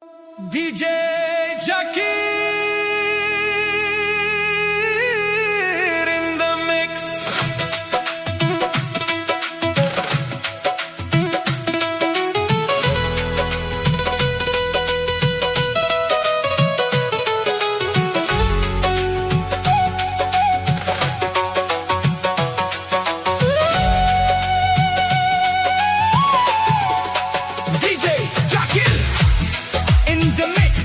DJ Jakir in the mix. DJ Jakir in the mix.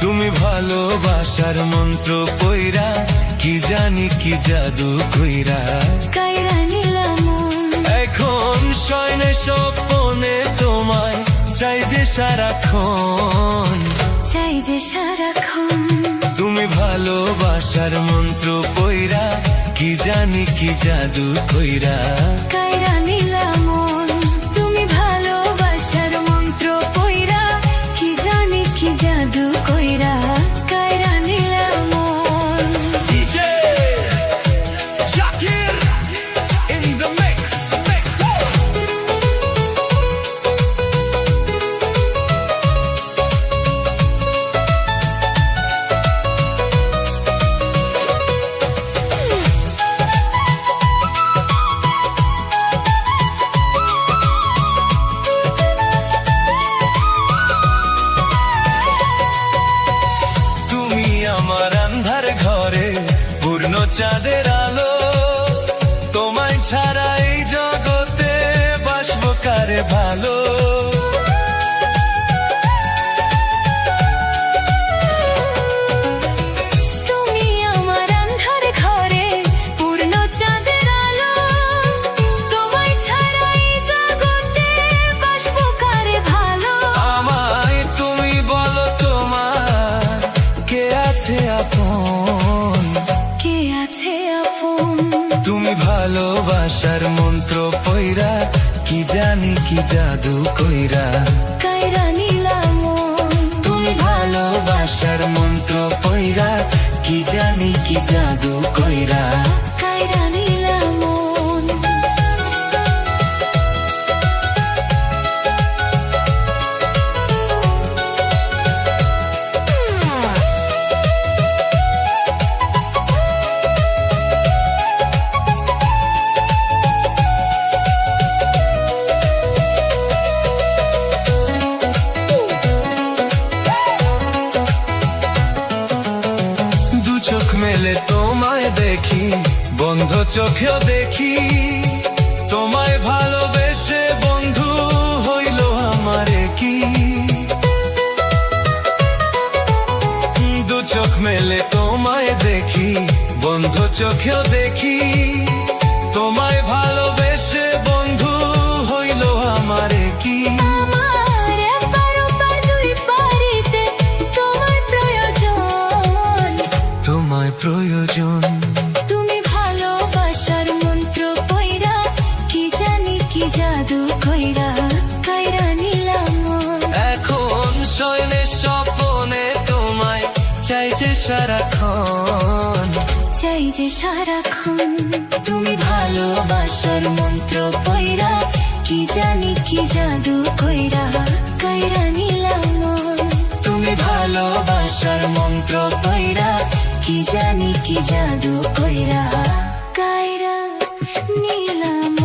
তুমি ভালোবাসার মন্ত্র পইরা কি জানি কি জাদু কইরা কাইরা নিলাম মন। এখন শয়নে স্বপ্নে তোমায় চাই যে সারাক্ষণ, চাই যে সারাক্ষণ। তুমি ভালোবাসার মন্ত্র পইরা কি জানি কি জাদু কইরা কাইরা নিলাম মন। তুমি ভালোবাসার মন্ত্র পইরা কি জানি কি জাদু কইরা কাইরা নিলাম মন। DJ Jakir in the mix. তুমি আমার আন্ধার ঘরে পূর্ণ চাঁদের আলো, তোমায় ছাড়া এই জগতে বাসবো কারে ভালো। তুমি আমার আন্ধার ঘরে পূর্ণ চাঁদের আলো, তোমায় ছাড়া এই জগতে বাসবো কারে ভালো। আমায় তুমি বলো তোমার কে আছে আপন, কে আছে আপন। তুমি ভালোবাসার মন্ত্র পইরা কি জানি কি জাদু কইরা কাইরা নিলাম মন। তুমি ভালোবাসার মন্ত্র পইরা কি জানি কি জাদু কইরা কাইরা নিলাম মন। দু চোখ মেলে তোমায় দেখি, বন্ধ চোখেও দেখি, তোমায় ভালোবেসে বন্ধু হইল আমারে কি। দু চোখ মেলে তোমায় দেখি, বন্ধ চোখেও দেখি, তোমায় ভালোবেসে বন্ধু হইল আমারে কি। আমার এপার ওপার দুই পারিতে তোমায় প্রয়োজন, তোমায় প্রয়োজন। তুমি ভালোবাসার মন্ত্র পইরা কি জানি কি জাদু কইরা কাইরা নিলাম মন। এখন শয়নে স্বপ্নে তোমায় চাই যে সারাক্ষণ, চাই যে সারাক্ষণ। তুমি ভালোবাসার মন্ত্র পইরা কি জানি কি জাদু কইরা কাইরা নিলাম মন। তুমি ভালোবাসার মন্ত্র পইরা কি জানি কি জাদু কইরা কাইরা নিলাম।